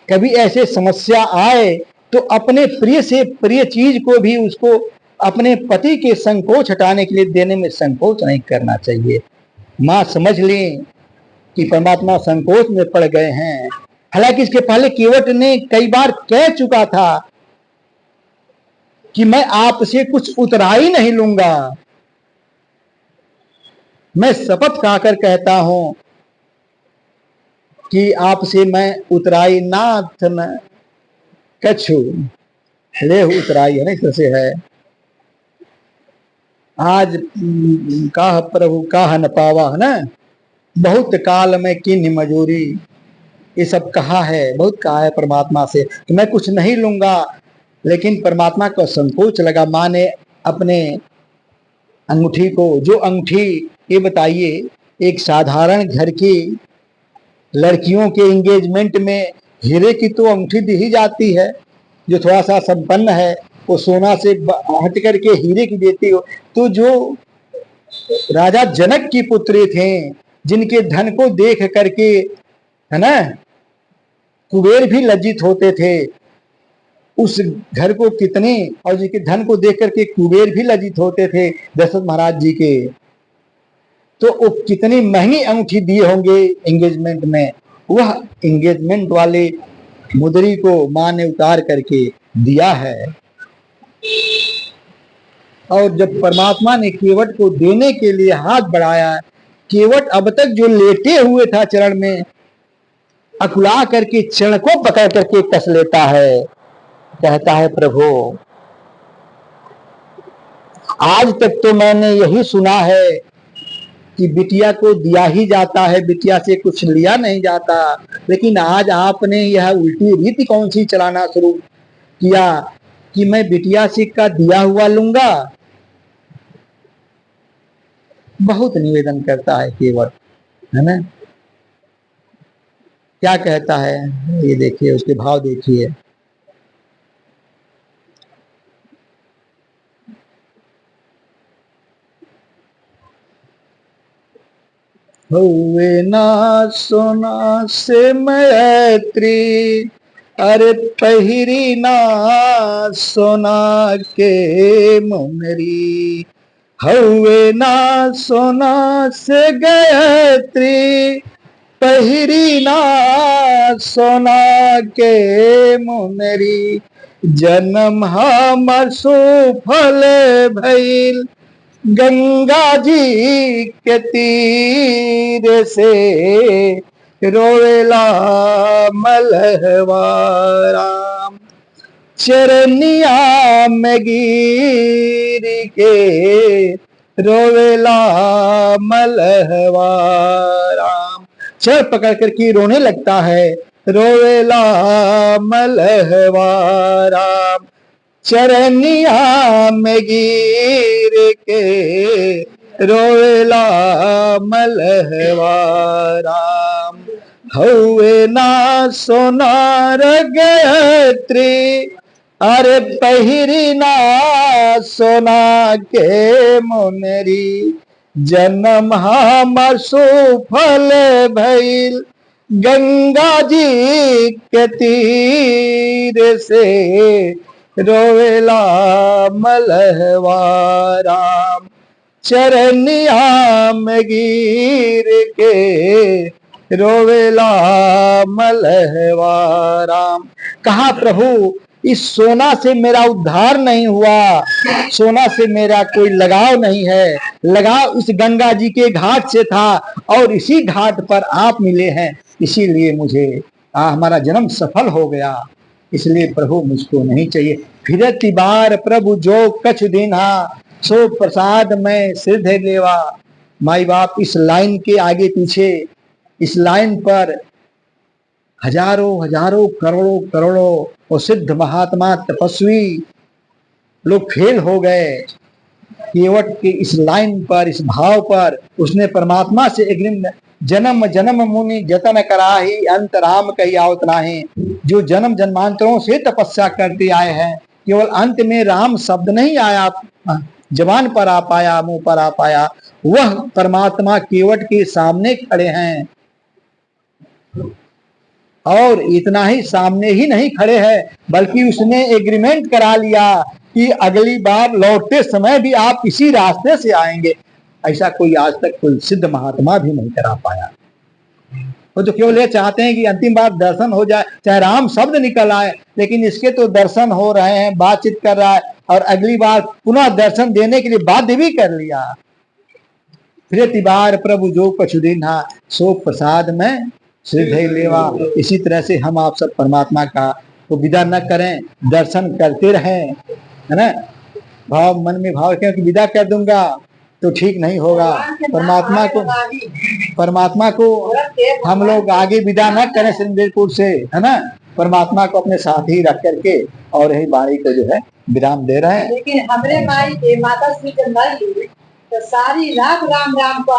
कभी ऐसे समस्या आए तो अपने प्रिय से प्रिय चीज को भी उसको अपने पति के संकोच हटाने के लिए देने में संकोच नहीं करना चाहिए। माँ समझ लें कि परमात्मा संकोच में पड़ गए हैं। हालांकि इसके पहले केवट ने कई बार कह चुका था कि मैं आपसे कुछ उतराई नहीं लूंगा। मैं शपथ खाकर कहता हूं कि आपसे मैं उतराई नाथ न कछु ले उतराई, है ना, इस तरह से है। आज काह प्रभु काह न पावा, है ना, बहुत काल में किन्हीं मजूरी, ये सब कहा है, बहुत कहा है परमात्मा से कि मैं कुछ नहीं लूंगा। लेकिन परमात्मा को संकोच लगा। माँ ने अपने अंगूठी को, जो अंगूठी, ये बताइए, एक साधारण घर की लड़कियों के एंगेजमेंट में हीरे की तो अंगूठी दी ही जाती है। जो थोड़ा सा संपन्न है वो सोना से हट करके हीरे की देती हो। तो जो राजा जनक की पुत्री थे, जिनके धन को देख करके, है ना, कुबेर भी लज्जित होते थे, उस घर को कितने, और जिनके धन को देख करके कुबेर भी लज्जित होते थे दशरथ महाराज जी के, तो वो कितनी महंगी अंगूठी दिए होंगे एंगेजमेंट में। वह एंगेजमेंट वाले मुद्री को मां ने उतार करके दिया है। और जब परमात्मा ने केवट को देने के लिए हाथ बढ़ाया, केवट अब तक जो लेटे हुए था चरण में, अकुला करके चरण को पकड़ करके कस लेता है, कहता है प्रभु आज तक तो मैंने यही सुना है कि बिटिया को दिया ही जाता है, बिटिया से कुछ लिया नहीं जाता, लेकिन आज आपने यह उल्टी रीति कौन सी चलाना शुरू किया कि मैं बिटिया से का दिया हुआ लूंगा। बहुत निवेदन करता है केवट, है ना, क्या कहता है, ये देखिए, उसके भाव देखिए। हुए ना सोना से मैत्री, अरे पहिरी ना सोना के मुनरी। हुए ना सोना से गायत्री, पहिरी ना सोना के मुनरी। जन्म हमर सुफल भइल गंगा जी के तीर से, रोवेला मलहवा राम चरनिया में गिर के, रोवेला मलहवा राम। चर पकड़ करके रोने लगता है, रोवेला मलहवा राम चरनिया में गिर के, रोवेला मलहवा राम। हुए ना सोनार गायत्री, अरे पहिरी ना सोना के मुनरी। जन्म हमर सुफल भइल गंगा जी के तीर से, रोवेला मलहवा राम चरनिया में गिर के, रोवेला मलहवा राम। कहा प्रभु इस सोना से मेरा उद्धार नहीं हुआ, सोना से मेरा कोई लगाव नहीं है, लगाव इस गंगा जी के घाट से था और इसी घाट पर आप मिले हैं, इसीलिए मुझे हमारा जन्म सफल हो गया। इसलिए प्रभु मुझको नहीं चाहिए। फिरती बार प्रभु जो कछ दीन्हा, सो प्रसाद में सिद्ध लेवा। माई बाप इस लाइन के आगे पीछे, इस लाइन पर हजारों हजारों करोड़ों करोड़ों और सिद्ध महात्मा तपस्वी लोग फेल हो गए। केवट के इस लाइन पर, इस भाव पर उसने परमात्मा से अग्रिम जन्म जन्म मुनि जतन कराही, अंत राम कही आवत नाहि। जो जन्म जन्मांतरों से तपस्या करते आए हैं, केवल अंत में राम शब्द नहीं आया, जबान पर आ पाया, मुंह पर आ पाया। वह परमात्मा केवट के सामने खड़े हैं और इतना ही, सामने ही नहीं खड़े हैं, बल्कि उसने एग्रीमेंट करा लिया कि अगली बार लौटते समय भी आप इसी रास्ते से आएंगे। ऐसा कोई आज तक कोई सिद्ध महात्मा भी नहीं करा पाया। वो तो केवल ये चाहते हैं कि अंतिम बार दर्शन हो जाए, चाहे राम शब्द निकल आए, लेकिन इसके तो दर्शन हो रहे हैं, बातचीत कर रहा है, और अगली बार पुनः दर्शन देने के लिए बाध्य भी कर लिया। फिर तिबार प्रभु जो कछु दीन्हा, सो प्रसाद में श्रीधर लेवा। इसी तरह से हम आप सब परमात्मा का तो विदा न करें, दर्शन करते रहें, है ना। भाव मन में भाव क्योंकि विदा कर दूंगा तो ठीक नहीं होगा। परमात्मा को हम लोग आगे विदा न करें सिंदूरपुर से, है ना। परमात्मा को अपने साथ ही रख करके और यही वाणी को जो है विराम दे रहे हैं। लेकिन हमरे माई माता श्री तो सारी रात राम राम को